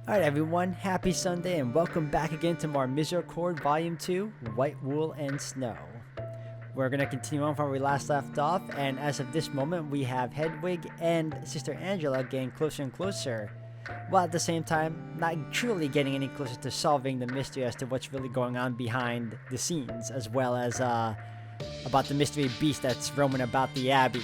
Alright everyone, happy Sunday and welcome back again to more Misericorde Volume 2, White Wool and Snow. We're going to continue on from where we last left off, and as of this moment we have Hedwig and Sister Angela getting closer and closer, while at the same time not truly getting any closer to solving the mystery as to what's really going on behind the scenes, as well as about the mystery beast that's roaming about the Abbey.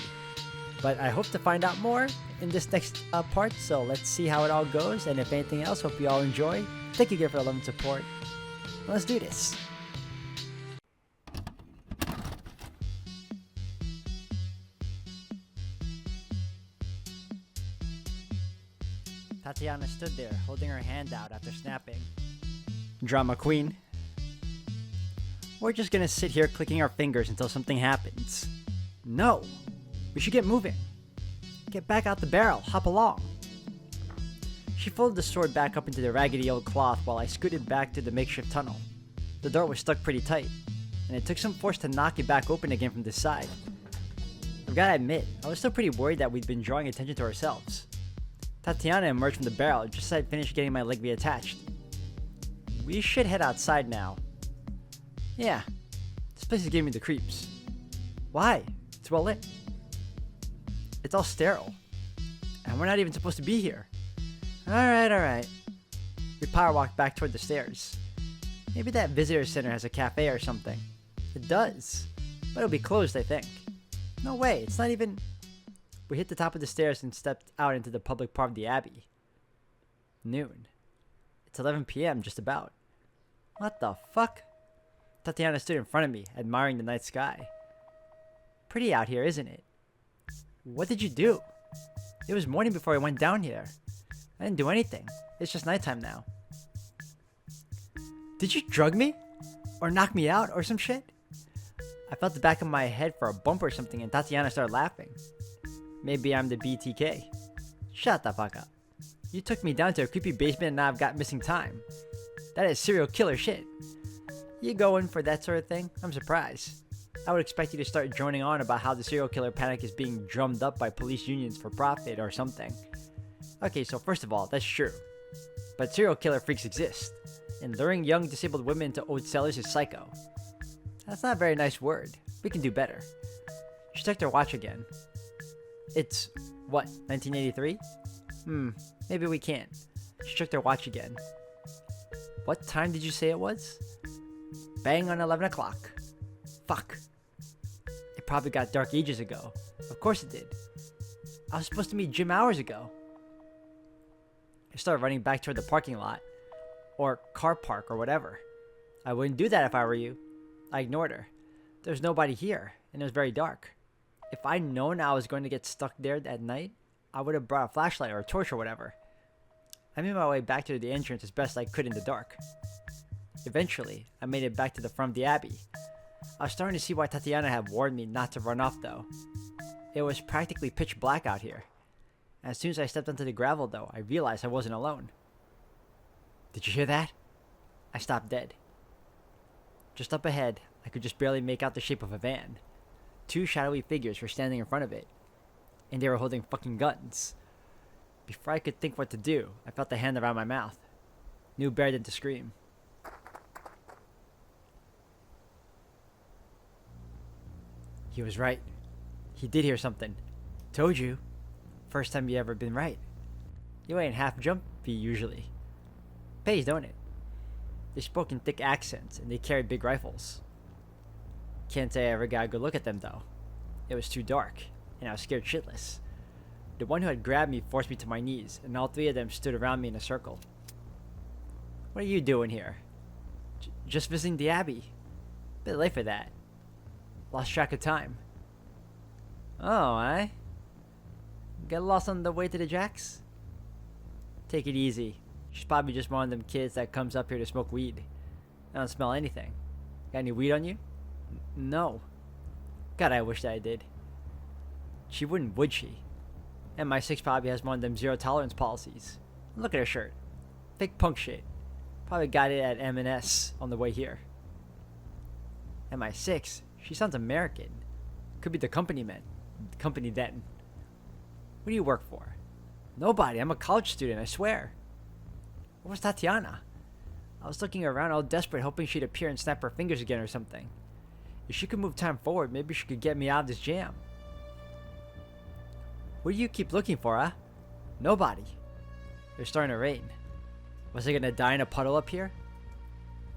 But I hope to find out more in this next part, so let's see how it all goes, and if anything else, hope you all enjoy. Thank you again for the love and support. Let's do this. Tatiana stood there, holding her hand out after snapping. Drama queen. We're just gonna sit here clicking our fingers until something happens. No! We should get moving. Get back out the barrel. Hop along. She folded the sword back up into the raggedy old cloth while I scooted back to the makeshift tunnel. The door was stuck pretty tight, and it took some force to knock it back open again from this side. I've gotta admit, I was still pretty worried that we'd been drawing attention to ourselves. Tatiana emerged from the barrel just as I'd finished getting my leg reattached. We should head outside now. Yeah, this place is giving me the creeps. Why? It's well lit. It's all sterile. And we're not even supposed to be here. Alright. We power walked back toward the stairs. Maybe that visitor center has a cafe or something. It does. But it'll be closed, I think. No way, it's not even... We hit the top of the stairs and stepped out into the public part of the Abbey. Noon. It's 11 p.m. just about. What the fuck? Tatiana stood in front of me, admiring the night sky. Pretty out here, isn't it? What did you do? It was morning before I went down here. I didn't do anything. It's just nighttime now. Did you drug me? Or knock me out or some shit? I felt the back of my head for a bump or something and Tatiana started laughing. Maybe I'm the BTK. Shut the fuck up. You took me down to a creepy basement and now I've got missing time. That is serial killer shit. You go in for that sort of thing? I'm surprised. I would expect you to start droning on about how the serial killer panic is being drummed up by police unions for profit or something. Okay, so first of all, that's true. But serial killer freaks exist, and luring young disabled women into old cellars is psycho. That's not a very nice word. We can do better. She checked her watch again. It's, what, 1983? Maybe we can't. She checked her watch again. What time did you say it was? Bang on 11 o'clock. Fuck. It probably got dark ages ago. Of course it did. I was supposed to meet Jim hours ago. I started running back toward the parking lot. Or car park or whatever. I wouldn't do that if I were you. I ignored her. There was nobody here, and it was very dark. If I'd known I was going to get stuck there at night, I would have brought a flashlight or a torch or whatever. I made my way back to the entrance as best I could in the dark. Eventually, I made it back to the front of the Abbey. I was starting to see why Tatiana had warned me not to run off though. It was practically pitch black out here. As soon as I stepped onto the gravel though, I realized I wasn't alone. Did you hear that? I stopped dead. Just up ahead, I could just barely make out the shape of a van. Two shadowy figures were standing in front of it. And they were holding fucking guns. Before I could think what to do, I felt the hand around my mouth. Knew better than to scream. He was right. He did hear something. Told you. First time you ever been right. You ain't half jumpy usually. Pays, don't it? They spoke in thick accents and they carried big rifles. Can't say I ever got a good look at them though. It was too dark, and I was scared shitless. The one who had grabbed me forced me to my knees, and all three of them stood around me in a circle. What are you doing here? Just visiting the Abbey. Bit late for that. Lost track of time. Oh, eh? Get lost on the way to the Jacks? Take it easy. She's probably just one of them kids that comes up here to smoke weed. I don't smell anything. Got any weed on you? No. God, I wish that I did. She wouldn't, would she? MI6 probably has one of them zero tolerance policies. Look at her shirt. Fake punk shit. Probably got it at M&S on the way here. MI6? She sounds American. Could be the company then. What do you work for? Nobody. I'm a college student, I swear. Where was Tatiana? I was looking around all desperate, hoping she'd appear and snap her fingers again or something. If she could move time forward, maybe she could get me out of this jam. What do you keep looking for, huh? Nobody. It was starting to rain. Was I gonna die in a puddle up here?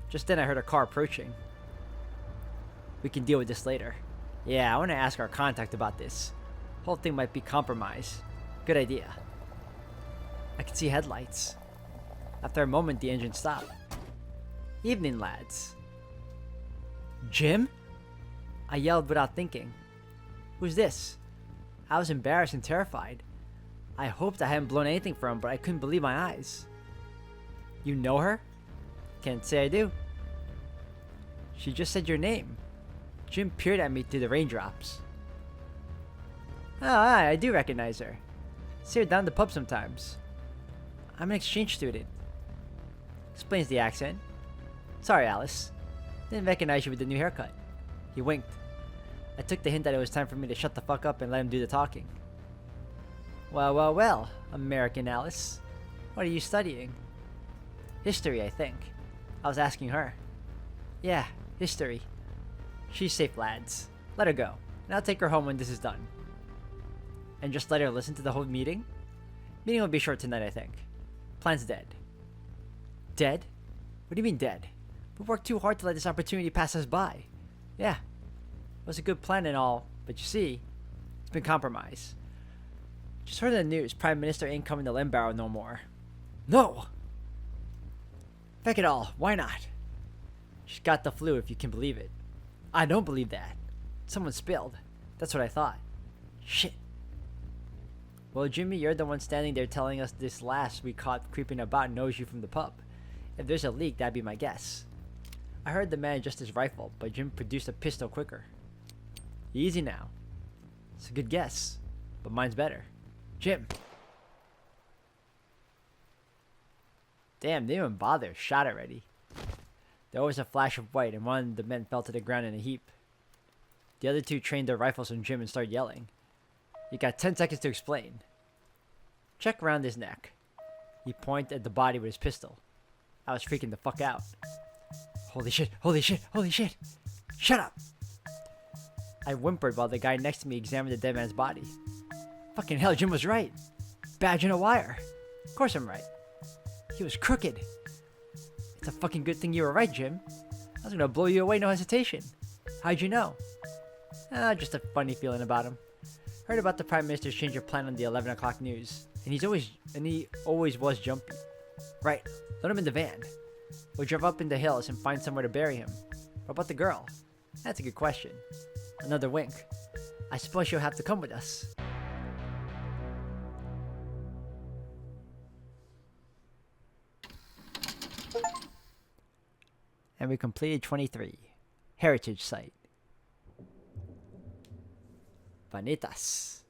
Just then I heard a car approaching. We can deal with this later. Yeah, I want to ask our contact about this. Whole thing might be compromised. Good idea. I could see headlights. After a moment, the engine stopped. Evening, lads. Jim? I yelled without thinking. Who's this? I was embarrassed and terrified. I hoped I hadn't blown anything for him, but I couldn't believe my eyes. You know her? Can't say I do. She just said your name. Jim peered at me through the raindrops. Oh, I do recognize her. See her down the pub sometimes. I'm an exchange student. Explains the accent. Sorry, Alice. Didn't recognize you with the new haircut. He winked. I took the hint that it was time for me to shut the fuck up and let him do the talking. Well, well, well, American Alice. What are you studying? History, I think. I was asking her. Yeah, history. She's safe, lads. Let her go, and I'll take her home when this is done. And just let her listen to the whole meeting? Meeting will be short tonight, I think. Plan's dead. Dead? What do you mean dead? We worked too hard to let this opportunity pass us by. Yeah, it was a good plan and all, but you see, it's been compromised. Just heard in the news, Prime Minister ain't coming to Limbarrow no more. No! Feck it all, why not? She's got the flu, if you can believe it. I don't believe that. Someone spilled. That's what I thought. Shit. Well, Jimmy, you're the one standing there telling us this lass we caught creeping about knows you from the pub. If there's a leak, that'd be my guess. I heard the man adjust his rifle, but Jim produced a pistol quicker. Easy now. It's a good guess, but mine's better. Jim. Damn, they didn't even bother. Shot already. There was a flash of white, and one of the men fell to the ground in a heap. The other two trained their rifles on Jim and started yelling. You got 10 seconds to explain. Check around his neck. He pointed at the body with his pistol. I was freaking the fuck out. Holy shit, holy shit, holy shit! Shut up! I whimpered while the guy next to me examined the dead man's body. Fucking hell, Jim was right. Badge and a wire. Of course I'm right. He was crooked. It's a fucking good thing you were right, Jim. I was gonna blow you away, no hesitation. How'd you know? Just a funny feeling about him. Heard about the Prime Minister's change of plan on the 11 o'clock news, and he always was jumpy. Right, load him in the van. We'll drive up in the hills and find somewhere to bury him. What about the girl? That's a good question. Another wink. I suppose she'll have to come with us. And we completed 23. Heritage Site. Vanitas.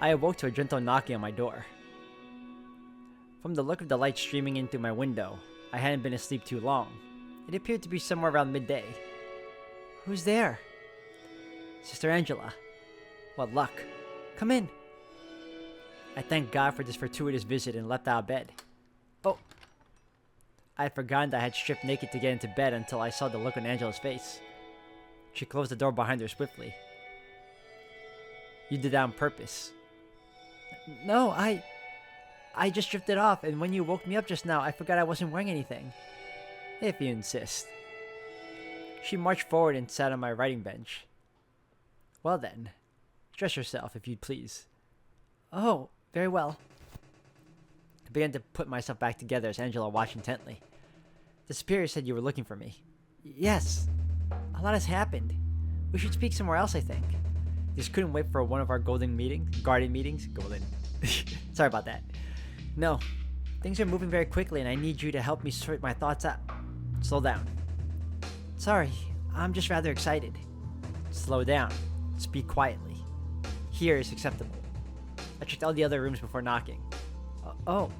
I awoke to a gentle knocking on my door. From the look of the light streaming in through my window, I hadn't been asleep too long. It appeared to be somewhere around midday. Who's there? Sister Angela. What luck. Come in. I thanked God for this fortuitous visit and leapt out of bed. Oh. I had forgotten that I had stripped naked to get into bed until I saw the look on Angela's face. She closed the door behind her swiftly. You did that on purpose. No, I just stripped it off, and when you woke me up just now, I forgot I wasn't wearing anything. If you insist. She marched forward and sat on my writing bench. Well then, dress yourself, if you'd please. Oh, very well. I began to put myself back together as Angela watched intently. The superior said you were looking for me. Yes. A lot has happened. We should speak somewhere else, I think. Just couldn't wait for one of our garden meetings. Golden. Sorry about that. No. Things are moving very quickly and I need you to help me sort my thoughts out. Slow down. Sorry, I'm just rather excited. Slow down. Speak quietly. Here is acceptable. I checked all the other rooms before knocking. Oh.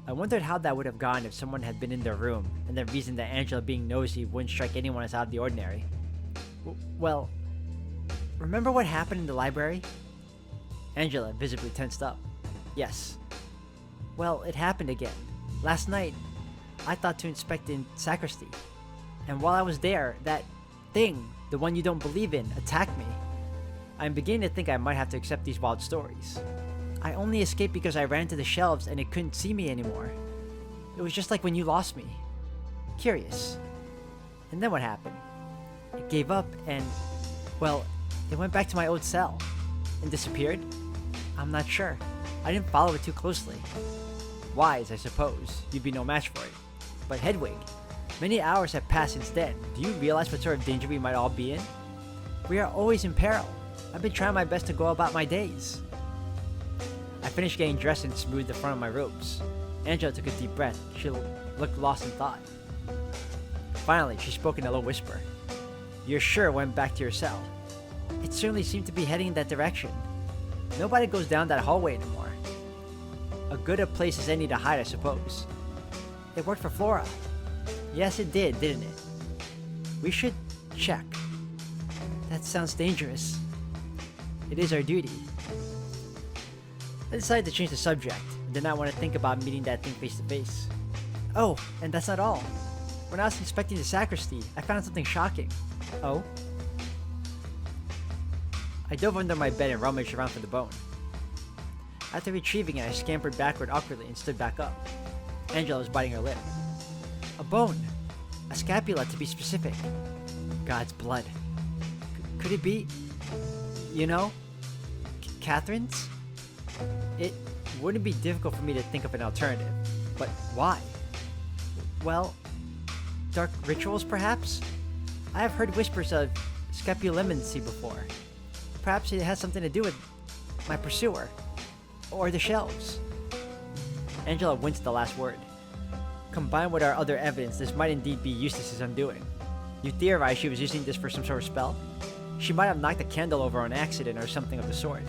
I wondered how that would have gone if someone had been in their room, and the reason that Angela being nosy wouldn't strike anyone as out of the ordinary. Well, Remember what happened in the library? Angela visibly tensed up. Yes. Well, it happened again. Last night, I thought to inspect the sacristy. And while I was there, that thing, the one you don't believe in, attacked me. I'm beginning to think I might have to accept these wild stories. I only escaped because I ran to the shelves and it couldn't see me anymore. It was just like when you lost me. Curious. And then what happened? It gave up and, well, it went back to my old cell. And disappeared? I'm not sure. I didn't follow it too closely. Wise, I suppose. You'd be no match for it. But Hedwig, many hours have passed since then. Do you realize what sort of danger we might all be in? We are always in peril. I've been trying my best to go about my days. I finished getting dressed and smoothed the front of my robes. Angela took a deep breath. She looked lost in thought. Finally, she spoke in a low whisper. You're sure it went back to your cell? It certainly seemed to be heading in that direction. Nobody goes down that hallway anymore. A good a place as any to hide, I suppose. It worked for Flora. Yes, it did, didn't it? We should check. That sounds dangerous. It is our duty. I decided to change the subject. I did not want to think about meeting that thing face to face. Oh, and that's not all. When I was inspecting the sacristy, I found something shocking. Oh? I dove under my bed and rummaged around for the bone. After retrieving it, I scampered backward awkwardly and stood back up. Angela was biting her lip. A bone. A scapula, to be specific. God's blood. Could it be, you know, Catherine's? It wouldn't be difficult for me to think of an alternative. But why? Well, dark rituals, perhaps? I have heard whispers of scapulimancy before. Perhaps it has something to do with my pursuer. Or the shelves. Angela winced at the last word. Combined with our other evidence, this might indeed be Eustace's undoing. You theorize she was using this for some sort of spell? She might have knocked a candle over on accident or something of the sort.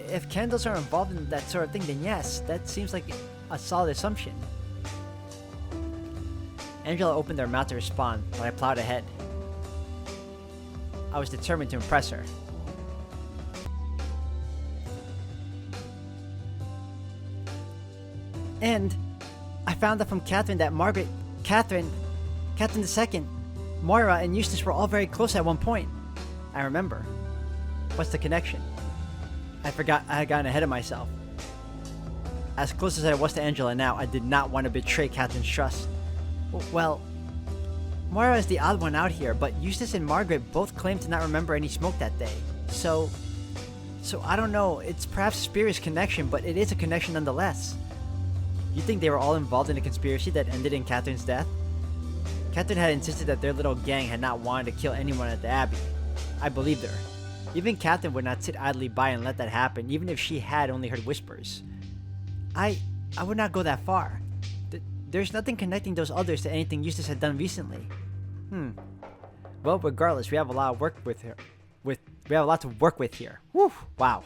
If candles are involved in that sort of thing, then yes, that seems like a solid assumption. Angela opened her mouth to respond, but I plowed ahead. I was determined to impress her. And I found out from Catherine that Catherine II, Moira, and Eustace were all very close at one point. I remember. What's the connection? I forgot I had gotten ahead of myself. As close as I was to Angela now, I did not want to betray Catherine's trust. Well, Moira is the odd one out here, but Eustace and Margaret both claim to not remember any smoke that day. So I don't know, it's perhaps a spurious connection, but it is a connection nonetheless. You think they were all involved in a conspiracy that ended in Catherine's death? Catherine had insisted that their little gang had not wanted to kill anyone at the Abbey. I believed her. Even Catherine would not sit idly by and let that happen, even if she had only heard whispers. I would not go that far. There's nothing connecting those others to anything Eustace had done recently. Well, regardless, we have a lot of work with her. We have a lot to work with here. Whew, wow.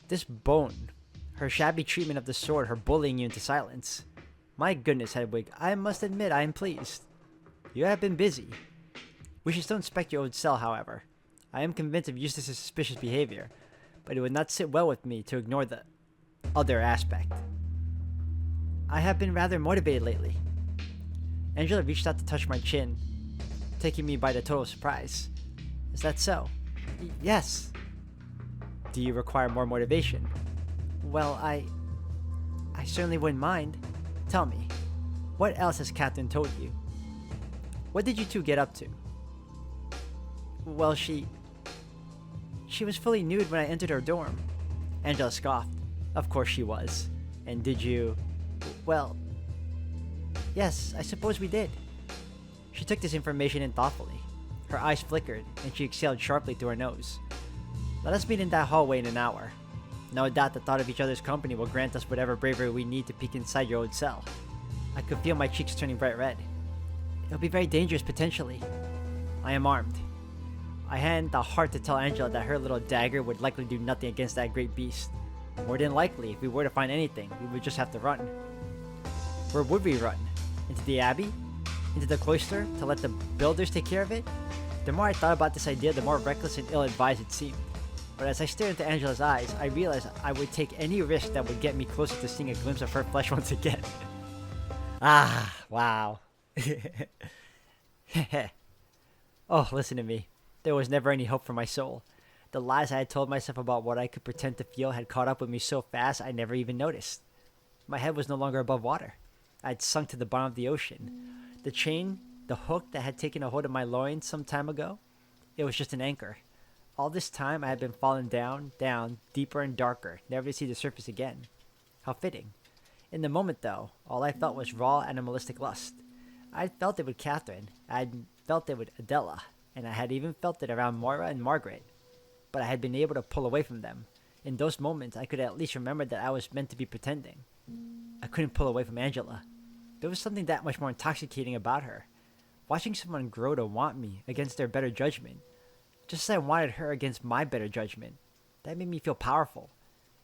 This bone, her shabby treatment of the sword, her bullying you into silence. My goodness, Hedwig, I must admit I am pleased. You have been busy. We should still inspect your old cell, however. I am convinced of Eustace's suspicious behavior, but it would not sit well with me to ignore the other aspect. I have been rather motivated lately. Angela reached out to touch my chin, taking me by the total surprise. Is that so? Yes. Do you require more motivation? Well, I certainly wouldn't mind. Tell me, what else has Catherine told you? What did you two get up to? Well, she was fully nude when I entered her dorm. Angela scoffed. Of course she was. And did you... Well... Yes, I suppose we did. She took this information in thoughtfully. Her eyes flickered, and she exhaled sharply through her nose. Let us meet in that hallway in an hour. No doubt the thought of each other's company will grant us whatever bravery we need to peek inside your old cell. I could feel my cheeks turning bright red. It'll be very dangerous, potentially. I am armed. I hadn't the heart to tell Angela that her little dagger would likely do nothing against that great beast. More than likely, if we were to find anything, we would just have to run. Where would we run? Into the Abbey? Into the cloister to let the builders take care of it? The more I thought about this idea, the more reckless and ill-advised it seemed. But as I stared into Angela's eyes, I realized I would take any risk that would get me closer to seeing a glimpse of her flesh once again. Ah, wow. Oh, listen to me. There was never any hope for my soul. The lies I had told myself about what I could pretend to feel had caught up with me so fast I never even noticed. My head was no longer above water. I had sunk to the bottom of the ocean. The chain, the hook that had taken a hold of my loins some time ago, it was just an anchor. All this time I had been falling down, deeper and darker, never to see the surface again. How fitting. In the moment, though, all I felt was raw animalistic lust. I had felt it with Catherine, I had felt it with Adela, and I had even felt it around Moira and Margaret. But I had been able to pull away from them. In those moments, I could at least remember that I was meant to be pretending. I couldn't pull away from Angela. There was something that much more intoxicating about her. Watching someone grow to want me against their better judgment, just as I wanted her against my better judgment, that made me feel powerful.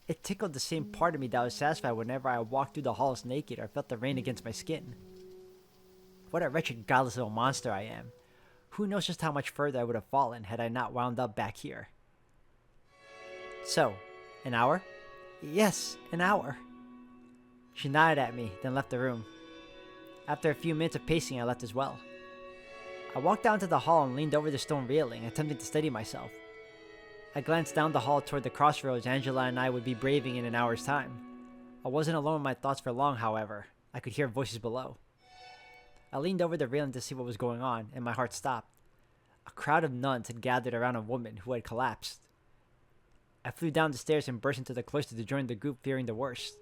It tickled the same part of me that was satisfied whenever I walked through the halls naked or felt the rain against my skin. What a wretched, godless little monster I am. Who knows just how much further I would have fallen had I not wound up back here. So, an hour? Yes, an hour. She nodded at me, then left the room. After a few minutes of pacing, I left as well. I walked down to the hall and leaned over the stone railing, attempting to steady myself. I glanced down the hall toward the crossroads Angela and I would be braving in an hour's time. I wasn't alone in my thoughts for long, however. I could hear voices below. I leaned over the railing to see what was going on, and my heart stopped. A crowd of nuns had gathered around a woman who had collapsed. I flew down the stairs and burst into the cloister to join the group, fearing the worst.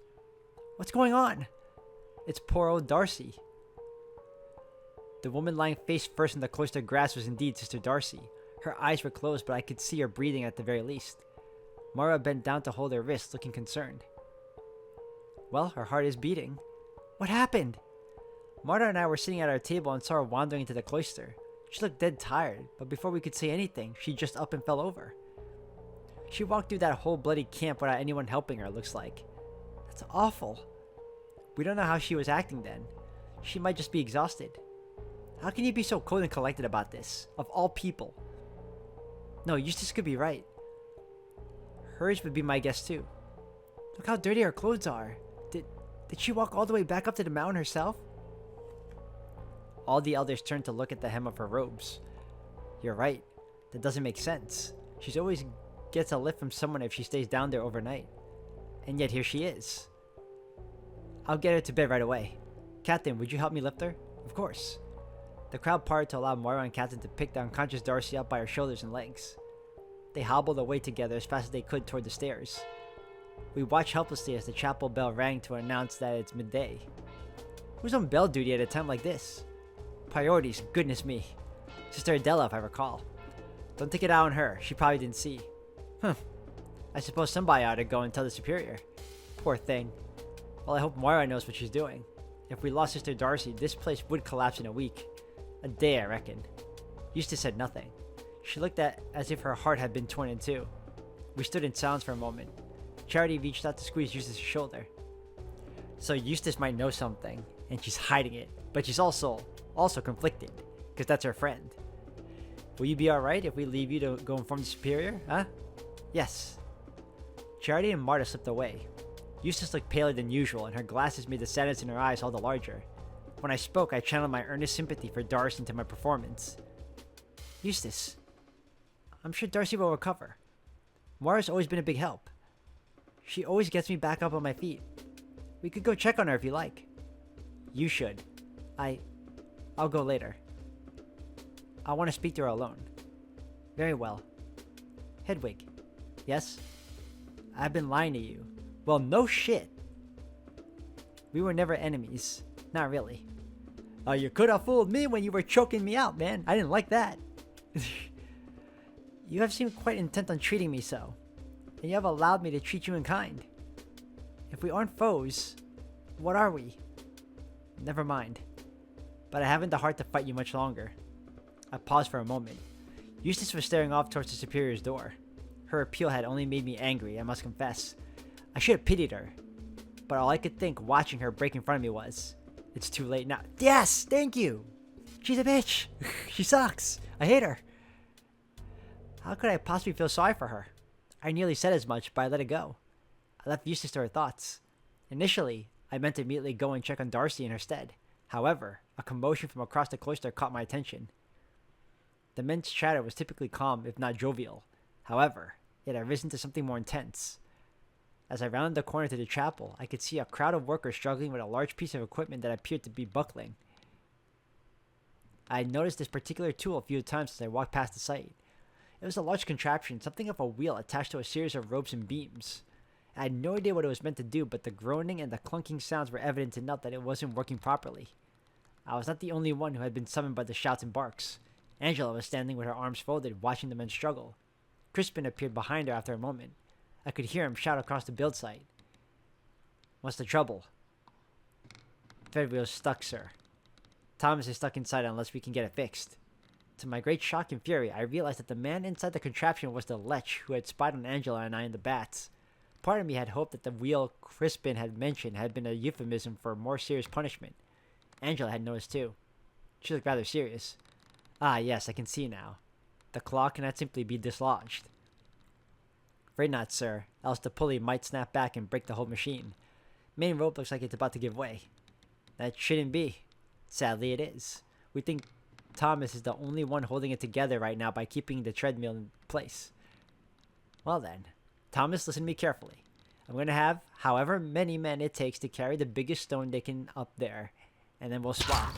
What's going on? It's poor old Darcy. The woman lying face first in the cloister grass was indeed Sister Darcy. Her eyes were closed, but I could see her breathing at the very least. Mara bent down to hold her wrist, looking concerned. Well, her heart is beating. What happened? Marta and I were sitting at our table and saw her wandering into the cloister. She looked dead tired, but before we could say anything, she just up and fell over. She walked through that whole bloody camp without anyone helping her, looks like. That's awful. We don't know how she was acting then. She might just be exhausted. How can you be so cold and collected about this? Of all people. No, Eustace could be right. Hers would be my guess too. Look how dirty her clothes are. Did she walk all the way back up to the mountain herself? All the elders turned to look at the hem of her robes. You're right. That doesn't make sense. She's always gets a lift from someone if she stays down there overnight. And yet here she is. I'll get her to bed right away. Captain, would you help me lift her? Of course. The crowd parted to allow Moira and Captain to pick the unconscious Darcy up by her shoulders and legs. They hobbled away together as fast as they could toward the stairs. We watched helplessly as the chapel bell rang to announce that it's midday. Who's on bell duty at a time like this? Priorities, goodness me. Sister Adela, if I recall. Don't take it out on her, she probably didn't see. I suppose somebody ought to go and tell the superior. Poor thing. Well, I hope Moira knows what she's doing. If we lost Sister Darcy, this place would collapse in a week. A day, I reckon. Eustace said nothing. She looked as if her heart had been torn in two. We stood in silence for a moment. Charity reached out to squeeze Eustace's shoulder. So Eustace might know something, and she's hiding it, but she's also conflicted, because that's her friend. Will you be alright if we leave you to go inform the superior, huh? Yes. Charity and Marta slipped away. Eustace looked paler than usual, and her glasses made the sadness in her eyes all the larger. When I spoke, I channeled my earnest sympathy for Darcy into my performance. Eustace, I'm sure Darcy will recover. Moira's always been a big help. She always gets me back up on my feet. We could go check on her if you like. You should. I'll go later. I want to speak to her alone. Very well. Hedwig. Yes? I've been lying to you. Well, no shit. We were never enemies. Not really. You could have fooled me when you were choking me out, man. I didn't like that. You have seemed quite intent on treating me so. And you have allowed me to treat you in kind. If we aren't foes, what are we? Never mind. But I haven't the heart to fight you much longer. I paused for a moment. Eustace was staring off towards the superior's door. Her appeal had only made me angry, I must confess. I should have pitied her. But all I could think watching her break in front of me was, it's too late now. Yes, thank you. She's a bitch. She sucks. I hate her. How could I possibly feel sorry for her? I nearly said as much, but I let it go. I left Eustace to her thoughts. Initially, I meant to immediately go and check on Darcy in her stead. However, a commotion from across the cloister caught my attention. The men's chatter was typically calm, if not jovial. However, it had risen to something more intense. As I rounded the corner to the chapel, I could see a crowd of workers struggling with a large piece of equipment that appeared to be buckling. I had noticed this particular tool a few times as I walked past the site. It was a large contraption, something of a wheel attached to a series of ropes and beams. I had no idea what it was meant to do, but the groaning and the clunking sounds were evident enough that it wasn't working properly. I was not the only one who had been summoned by the shouts and barks. Angela was standing with her arms folded, watching the men struggle. Crispin appeared behind her after a moment. I could hear him shout across the build site. "What's the trouble?" "Thread wheel's stuck, sir. Thomas is stuck inside unless we can get it fixed." To my great shock and fury, I realized that the man inside the contraption was the lech who had spied on Angela and I in the bats. Part of me had hoped that the wheel Crispin had mentioned had been a euphemism for more serious punishment. Angela had noticed too. She looked rather serious. "Ah, yes, I can see now. The claw cannot simply be dislodged." "Afraid not, sir, else the pulley might snap back and break the whole machine. Main rope looks like it's about to give way." "That shouldn't be. Sadly, it is. We think Thomas is the only one holding it together right now by keeping the treadmill in place." "Well then, Thomas, listen to me carefully. I'm going to have however many men it takes to carry the biggest stone they can up there, and then we'll swap."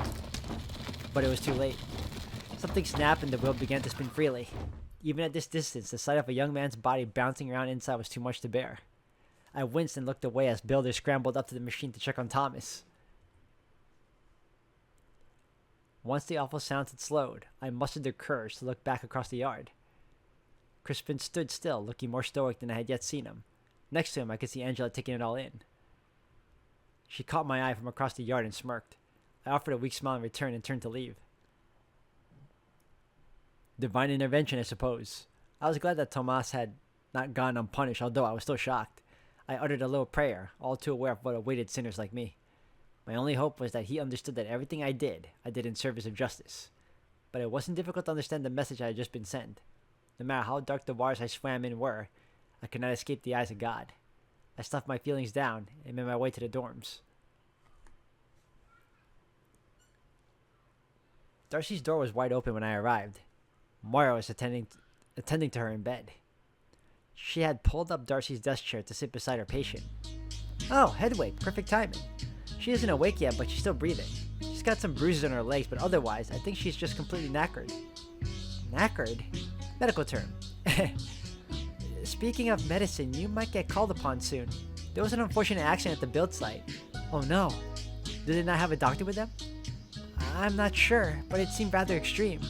But it was too late. Something snapped and the wheel began to spin freely. Even at this distance, the sight of a young man's body bouncing around inside was too much to bear. I winced and looked away as builders scrambled up to the machine to check on Thomas. Once the awful sounds had slowed, I mustered the courage to look back across the yard. Crispin stood still, looking more stoic than I had yet seen him. Next to him, I could see Angela taking it all in. She caught my eye from across the yard and smirked. I offered a weak smile in return and turned to leave. Divine intervention, I suppose. I was glad that Tomas had not gone unpunished, although I was still shocked. I uttered a little prayer, all too aware of what awaited sinners like me. My only hope was that he understood that everything I did in service of justice. But it wasn't difficult to understand the message I had just been sent. No matter how dark the waters I swam in were, I could not escape the eyes of God. I stuffed my feelings down and made my way to the dorms. Darcy's door was wide open when I arrived. Moira was attending to her in bed. She had pulled up Darcy's desk chair to sit beside her patient. "Oh, Hedwig, perfect timing. She isn't awake yet, but she's still breathing. She's got some bruises on her legs, but otherwise, I think she's just completely knackered." "Knackered?" "Medical term." "Speaking of medicine, you might get called upon soon. There was an unfortunate accident at the build site." "Oh no. Did they not have a doctor with them?" "I'm not sure, but it seemed rather extreme."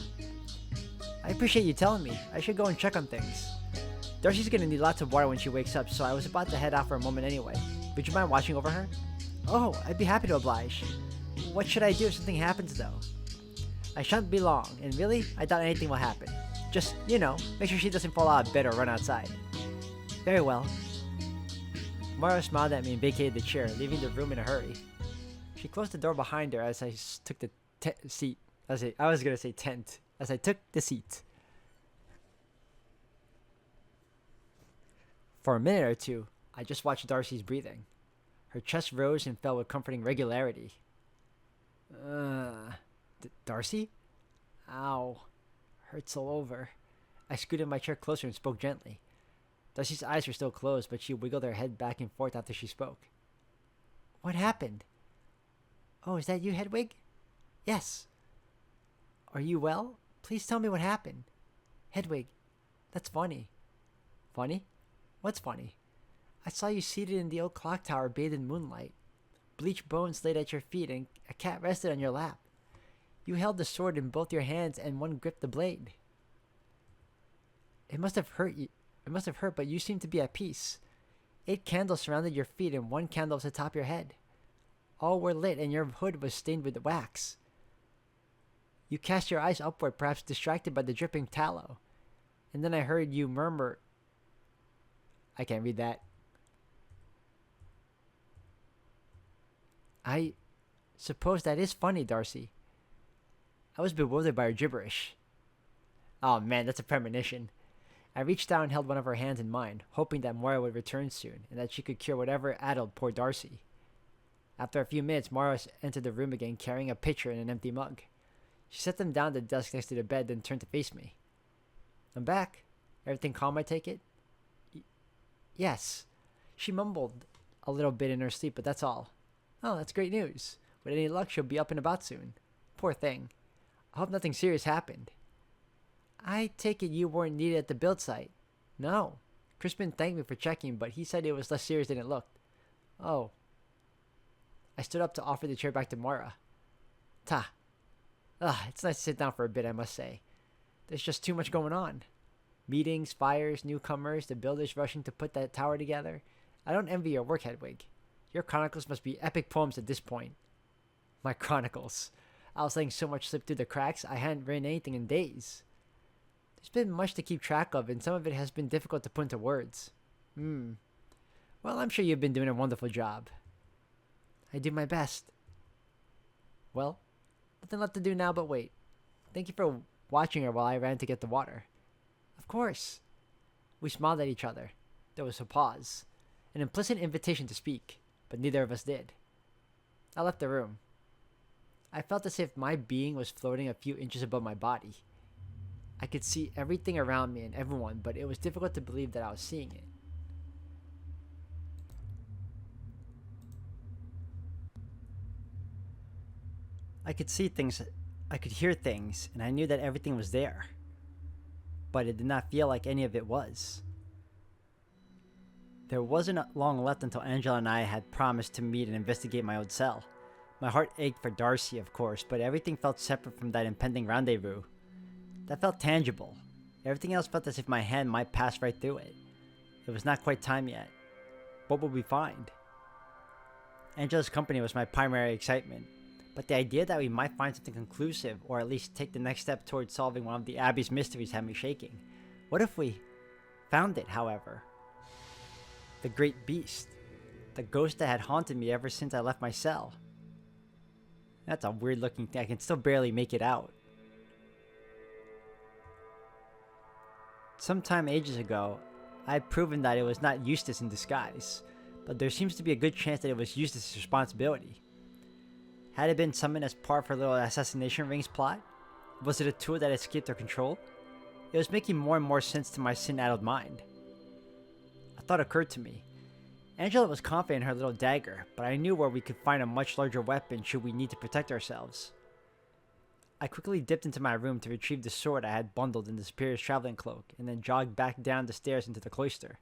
"I appreciate you telling me. I should go and check on things. Darcy's gonna need lots of water when she wakes up, so I was about to head out for a moment anyway. Would you mind watching over her?" "Oh, I'd be happy to oblige. What should I do if something happens, though?" "I shan't be long, and really, I doubt anything will happen. Just, make sure she doesn't fall out of bed or run outside." "Very well." Moira smiled at me and vacated the chair, leaving the room in a hurry. She closed the door behind her as I took the seat. I was gonna say tent. As I took the seat. For a minute or two, I just watched Darcy's breathing. Her chest rose and fell with comforting regularity. Darcy? Ow. Hurts all over. I scooted my chair closer and spoke gently. Darcy's eyes were still closed, but she wiggled her head back and forth after she spoke. "What happened?" "Oh, is that you, Hedwig?" "Yes." "Are you well? Please tell me what happened." "Hedwig, that's funny." "Funny? What's funny?" "I saw you seated in the old clock tower bathed in moonlight. Bleached bones laid at your feet and a cat rested on your lap. You held the sword in both your hands and one gripped the blade. It must have hurt you. It must have hurt, but you seemed to be at peace. 8 candles surrounded your feet and 1 candle was atop your head. All were lit and your hood was stained with wax. You cast your eyes upward, perhaps distracted by the dripping tallow. And then I heard you murmur..." I can't read that. "I suppose that is funny, Darcy." I was bewildered by her gibberish. "Oh man, that's a premonition. I reached down and held one of her hands in mine, hoping that Moira would return soon and that she could cure whatever addled poor Darcy. After a few minutes, Moira entered the room again carrying a pitcher and an empty mug. She set them down on the desk next to the bed, then turned to face me. I'm back. Everything calm, I take it? Yes. She mumbled a little bit in her sleep, but that's all. Oh, that's great news. With any luck, she'll be up and about soon. Poor thing. I hope nothing serious happened. I take it you weren't needed at the build site. No. Crispin thanked me for checking, but he said it was less serious than it looked. Oh. I stood up to offer the chair back to Moira. It's nice to sit down for a bit, I must say. There's just too much going on. Meetings, fires, newcomers, the builders rushing to put that tower together. I don't envy your work, Hedwig. Your chronicles must be epic poems at this point. My chronicles. I was letting so much slip through the cracks, I hadn't written anything in days. There's been much to keep track of, and some of it has been difficult to put into words. Well, I'm sure you've been doing a wonderful job. I do my best. Well, nothing left to do now but wait. Thank you for watching her while I ran to get the water. Of course. We smiled at each other. There was a pause, an implicit invitation to speak, but neither of us did. I left the room. I felt as if my being was floating a few inches above my body. I could see everything around me and everyone, but it was difficult to believe that I was seeing it. I could see things, I could hear things, and I knew that everything was there. But it did not feel like any of it was. There wasn't long left until Angela and I had promised to meet and investigate my old cell. My heart ached for Darcy, of course, but everything felt separate from that impending rendezvous. That felt tangible. Everything else felt as if my hand might pass right through it. It was not quite time yet. What would we find? Angela's company was my primary excitement, but the idea that we might find something conclusive, or at least take the next step towards solving one of the Abbey's mysteries, had me shaking. What if we found it, however? The great beast. The ghost that had haunted me ever since I left my cell. That's a weird looking thing. I can still barely make it out. Sometime ages ago, I had proven that it was not Eustace in disguise, but there seems to be a good chance that it was Eustace's responsibility. Had it been summoned as part of her little assassination rings plot? Was it a tool that escaped her control? It was making more and more sense to my sin-addled mind. A thought occurred to me. Angela was confident in her little dagger, but I knew where we could find a much larger weapon should we need to protect ourselves. I quickly dipped into my room to retrieve the sword I had bundled in the Superior's traveling cloak, and then jogged back down the stairs into the cloister.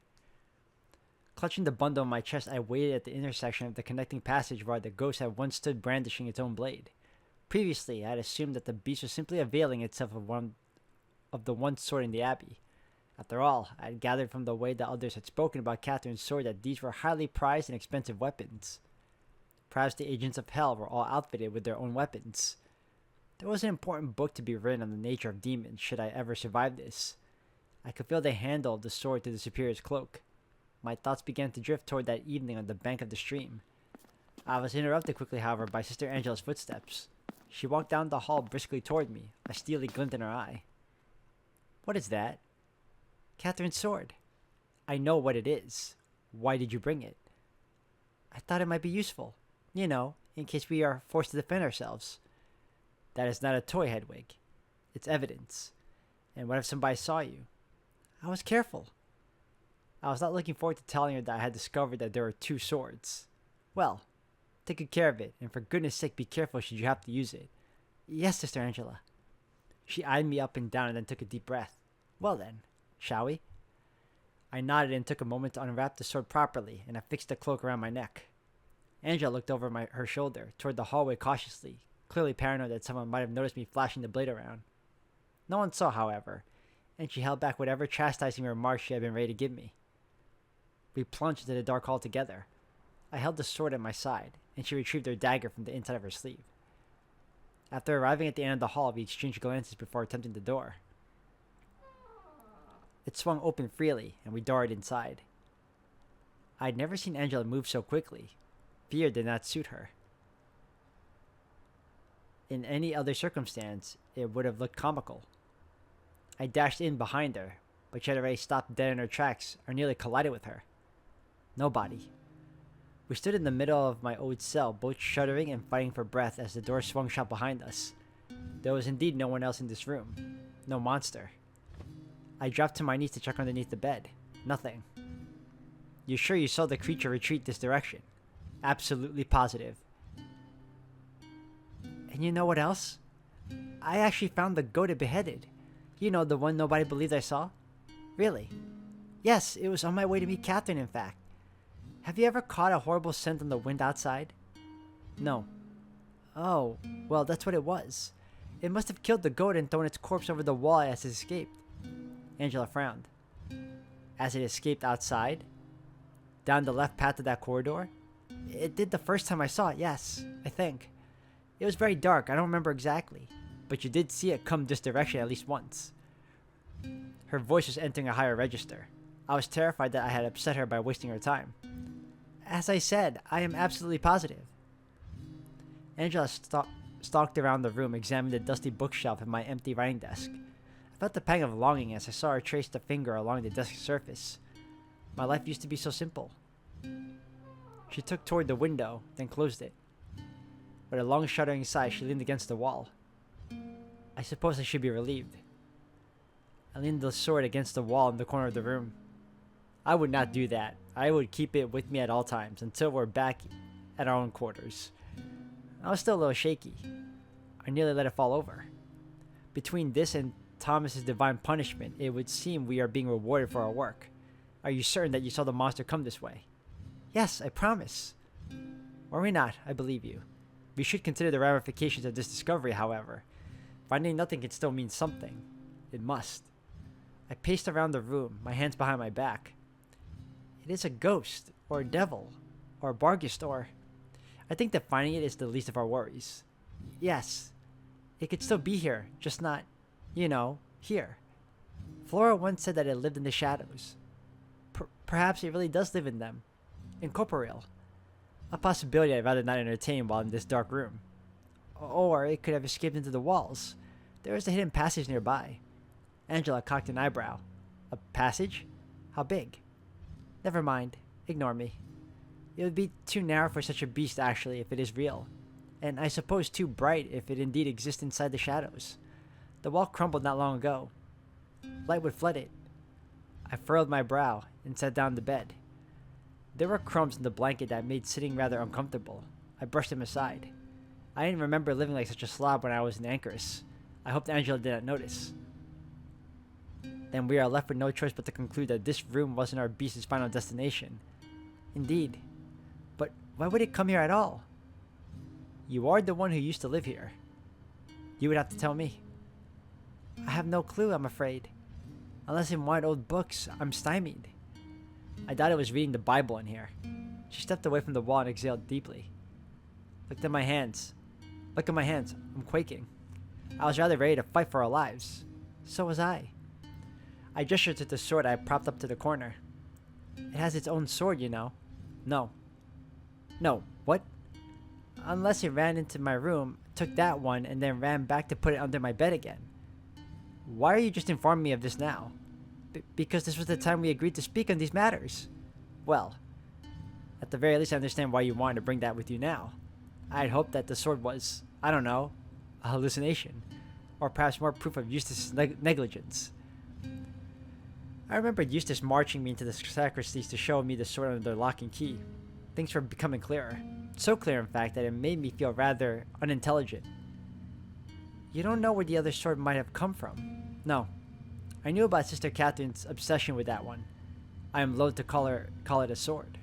Clutching the bundle on my chest, I waited at the intersection of the connecting passage where the ghost had once stood brandishing its own blade. Previously, I had assumed that the beast was simply availing itself of the one sword in the Abbey. After all, I had gathered from the way that others had spoken about Catherine's sword that these were highly prized and expensive weapons. Perhaps the agents of hell were all outfitted with their own weapons. There was an important book to be written on the nature of demons should I ever survive this. I could feel the handle of the sword through the Superior's cloak. My thoughts began to drift toward that evening on the bank of the stream. I was interrupted quickly, however, by Sister Angela's footsteps. She walked down the hall briskly toward me, a steely glint in her eye. What is that? Catherine's sword. I know what it is. Why did you bring it? I thought it might be useful. You know, in case we are forced to defend ourselves. That is not a toy, Hedwig. It's evidence. And what if somebody saw you? I was careful. I was not looking forward to telling her that I had discovered that there were two swords. Well, take good care of it, and for goodness sake be careful should you have to use it. Yes, Sister Angela. She eyed me up and down and then took a deep breath. Well then, shall we? I nodded and took a moment to unwrap the sword properly, and I fixed the cloak around my neck. Angela looked over her shoulder, toward the hallway cautiously, clearly paranoid that someone might have noticed me flashing the blade around. No one saw, however, and she held back whatever chastising remarks she had been ready to give me. We plunged into the dark hall together. I held the sword at my side, and she retrieved her dagger from the inside of her sleeve. After arriving at the end of the hall, we exchanged glances before attempting the door. It swung open freely, and we darted inside. I had never seen Angela move so quickly. Fear did not suit her. In any other circumstance, it would have looked comical. I dashed in behind her, but she had already stopped dead in her tracks or nearly collided with her. Nobody. We stood in the middle of my old cell, both shuddering and fighting for breath as the door swung shut behind us. There was indeed no one else in this room. No monster. I dropped to my knees to check underneath the bed. Nothing. You sure you saw the creature retreat this direction? Absolutely positive. And you know what else? I actually found the goat it beheaded. You know, the one nobody believed I saw? Really? Yes, it was on my way to meet Catherine, in fact. Have you ever caught a horrible scent on the wind outside? No. Oh, well, that's what it was. It must have killed the goat and thrown its corpse over the wall as it escaped. Angela frowned. As it escaped outside? Down the left path of that corridor? It did the first time I saw it, yes, I think. It was very dark, I don't remember exactly. But you did see it come this direction at least once. Her voice was entering a higher register. I was terrified that I had upset her by wasting her time. As I said, I am absolutely positive. Angela stalked around the room, examining the dusty bookshelf and my empty writing desk. I felt the pang of longing as I saw her trace the finger along the desk's surface. My life used to be so simple. She took toward the window, then closed it. With a long shuddering sigh, she leaned against the wall. I suppose I should be relieved. I leaned the sword against the wall in the corner of the room. I would not do that. I would keep it with me at all times until we're back at our own quarters. I was still a little shaky. I nearly let it fall over. Between this and Thomas's divine punishment, it would seem we are being rewarded for our work. Are you certain that you saw the monster come this way? Yes, I promise. Were we not, I believe you. We should consider the ramifications of this discovery, however. Finding nothing can still mean something. It must. I paced around the room, my hands behind my back. It is a ghost, or a devil, or a barghest, or... I think that finding it is the least of our worries. Yes, it could still be here, just not, here. Flora once said that it lived in the shadows. Perhaps it really does live in them. Incorporeal. A possibility I'd rather not entertain while in this dark room. Or it could have escaped into the walls. There is a hidden passage nearby. Angela cocked an eyebrow. A passage? How big? Never mind. Ignore me. It would be too narrow for such a beast, actually, if it is real. And I suppose too bright if it indeed exists inside the shadows. The wall crumbled not long ago. Light would flood it. I furrowed my brow and sat down on the bed. There were crumbs in the blanket that made sitting rather uncomfortable. I brushed them aside. I didn't remember living like such a slob when I was in Anchoress. I hoped Angela did not notice. Then we are left with no choice but to conclude that this room wasn't our beast's final destination. Indeed. But why would it come here at all? You are the one who used to live here. You would have to tell me. I have no clue, I'm afraid. Unless in one old books, I'm stymied. I doubt it was reading the Bible in here. She stepped away from the wall and exhaled deeply. Looked at my hands. Look at my hands. I'm quaking. I was rather ready to fight for our lives. So was I. I gestured to the sword I had propped up to the corner. It has its own sword, you know. No. No, what? Unless it ran into my room, took that one, and then ran back to put it under my bed again. Why are you just informing me of this now? Because this was the time we agreed to speak on these matters. Well, at the very least I understand why you wanted to bring that with you now. I had hoped that the sword was, I don't know, a hallucination. Or perhaps more proof of Eustace's negligence. I remembered Eustace marching me into the sacristies to show me the sword under lock and key. Things were becoming clearer. So clear, in fact, that it made me feel rather unintelligent. You don't know where the other sword might have come from? No. I knew about Sister Catherine's obsession with that one. I am loath to call it a sword.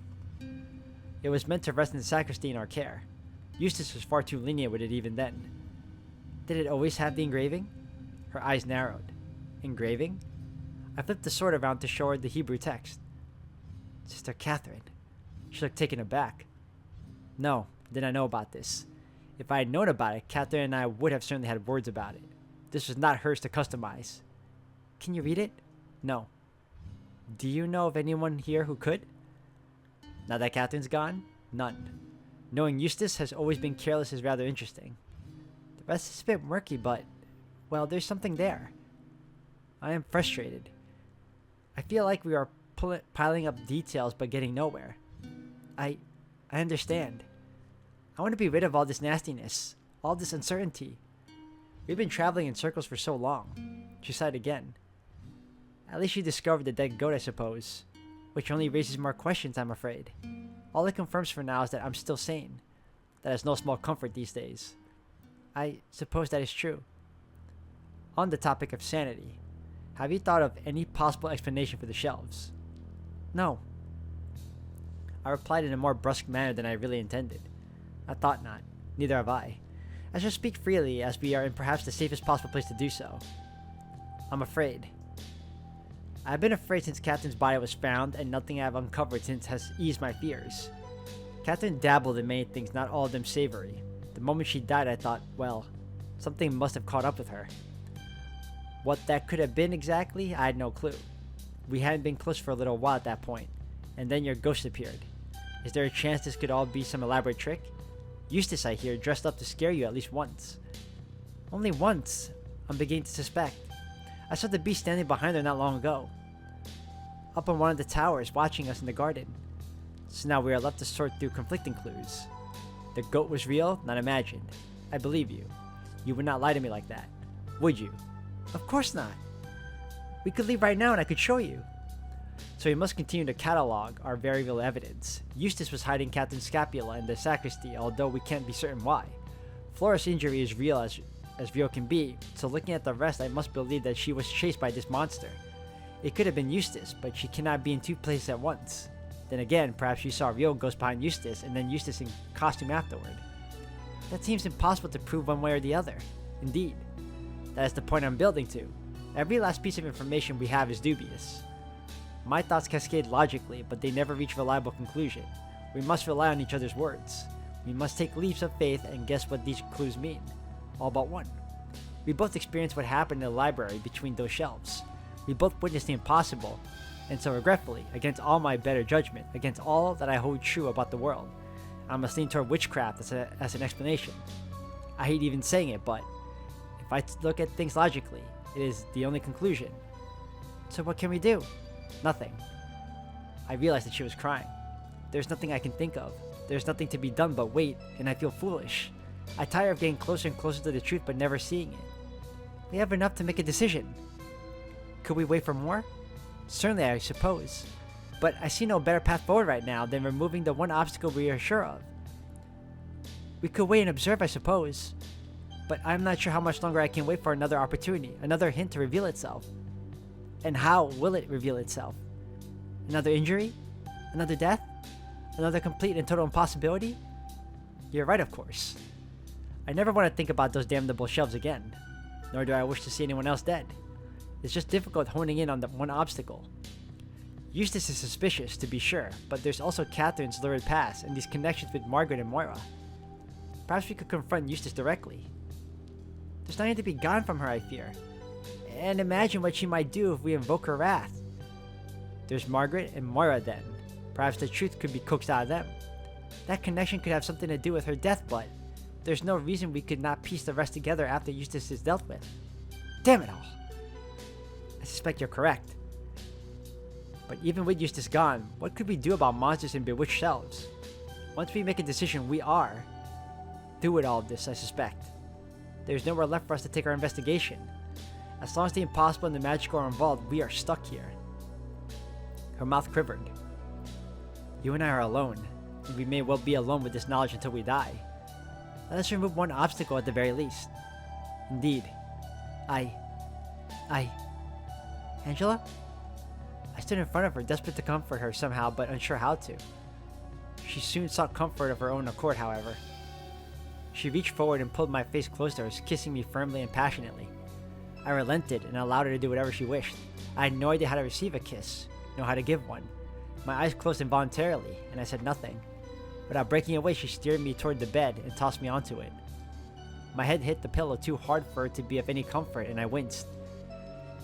It was meant to rest in the sacristy in our care. Eustace was far too lenient with it even then. Did it always have the engraving? Her eyes narrowed. Engraving? I flipped the sword around to show her the Hebrew text. Sister Catherine. She looked taken aback. No, did I know about this. If I had known about it, Catherine and I would have certainly had words about it. This was not hers to customize. Can you read it? No. Do you know of anyone here who could? Now that Catherine's gone? None. Knowing Eustace has always been careless is rather interesting. The rest is a bit murky, but, well, there's something there. I am frustrated. I feel like we are piling up details but getting nowhere. I understand. I want to be rid of all this nastiness, all this uncertainty. We've been traveling in circles for so long. She sighed again. At least you discovered the dead goat, I suppose. Which only raises more questions, I'm afraid. All it confirms for now is that I'm still sane. That is no small comfort these days. I suppose that is true. On the topic of sanity, have you thought of any possible explanation for the shelves? No. I replied in a more brusque manner than I really intended. I thought not. Neither have I. I shall speak freely, as we are in perhaps the safest possible place to do so. I'm afraid. I've been afraid since Catherine's body was found, and nothing I have uncovered since has eased my fears. Catherine dabbled in many things, not all of them savory. The moment she died, I thought, well, something must have caught up with her. What that could have been exactly, I had no clue. We hadn't been close for a little while at that point, and then your ghost appeared. Is there a chance this could all be some elaborate trick? Eustace, I hear, dressed up to scare you at least once. Only once, I'm beginning to suspect. I saw the beast standing behind her not long ago. Up on one of the towers, watching us in the garden. So now we are left to sort through conflicting clues. The goat was real, not imagined. I believe you. You would not lie to me like that. Would you? Of course not. We could leave right now and I could show you. So we must continue to catalog our very real evidence. Eustace was hiding Catherine's scapula in the sacristy, although we can't be certain why. Flora's injury is real as real can be, so looking at the rest, I must believe that she was chased by this monster. It could have been Eustace, but she cannot be in two places at once. Then again, perhaps she saw a real ghost behind Eustace, and then Eustace in costume afterward. That seems impossible to prove one way or the other. Indeed. That is the point I'm building to. Every last piece of information we have is dubious. My thoughts cascade logically, but they never reach a reliable conclusion. We must rely on each other's words. We must take leaps of faith and guess what these clues mean. All but one. We both experienced what happened in the library between those shelves. We both witnessed the impossible, and so regretfully, against all my better judgment, against all that I hold true about the world, I must lean toward witchcraft as an explanation. I hate even saying it, but if I look at things logically, it is the only conclusion. So what can we do? Nothing. I realized that she was crying. There's nothing I can think of. There's nothing to be done but wait, and I feel foolish. I tire of getting closer and closer to the truth but never seeing it. We have enough to make a decision. Could we wait for more? Certainly, I suppose. But I see no better path forward right now than removing the one obstacle we are sure of. We could wait and observe, I suppose. But I'm not sure how much longer I can wait for another opportunity, another hint to reveal itself. And how will it reveal itself? Another injury? Another death? Another complete and total impossibility? You're right, of course. I never want to think about those damnable shelves again. Nor do I wish to see anyone else dead. It's just difficult honing in on the one obstacle. Eustace is suspicious, to be sure, but there's also Catherine's lurid past and these connections with Margaret and Moira. Perhaps we could confront Eustace directly. There's nothing to be gone from her, I fear. And imagine what she might do if we invoke her wrath. There's Margaret and Moira then. Perhaps the truth could be coaxed out of them. That connection could have something to do with her death, but there's no reason we could not piece the rest together after Eustace is dealt with. Damn it all. I suspect you're correct. But even with Eustace gone, what could we do about monsters and bewitched shelves? Once we make a decision, we are through with all of this, I suspect. There's nowhere left for us to take our investigation. As long as the impossible and the magical are involved, we are stuck here. Her mouth quivered. You and I are alone, and we may well be alone with this knowledge until we die. Let us remove one obstacle at the very least. Indeed. Angela? I stood in front of her, desperate to comfort her somehow, but unsure how to. She soon sought comfort of her own accord, however. She reached forward and pulled my face close to hers, kissing me firmly and passionately. I relented and allowed her to do whatever she wished. I had no idea how to receive a kiss, nor how to give one. My eyes closed involuntarily, and I said nothing. Without breaking away, she steered me toward the bed and tossed me onto it. My head hit the pillow too hard for it to be of any comfort, and I winced.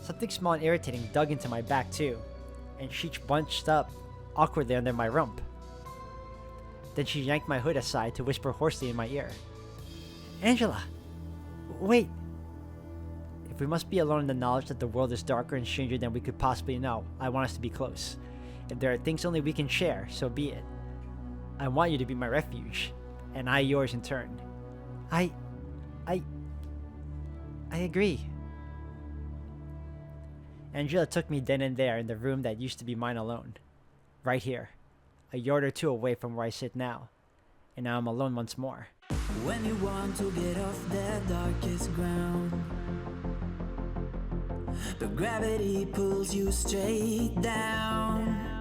Something small and irritating dug into my back too, and she bunched up awkwardly under my rump. Then she yanked my hood aside to whisper hoarsely in my ear. Angela! Wait! If we must be alone in the knowledge that the world is darker and stranger than we could possibly know, I want us to be close. If there are things only we can share, so be it. I want you to be my refuge, and I yours in turn. I agree. Angela took me then and there in the room that used to be mine alone. Right here, a yard or two away from where I sit now. And now I'm alone once more. When you want to get off that darkest ground, but gravity pulls you straight down.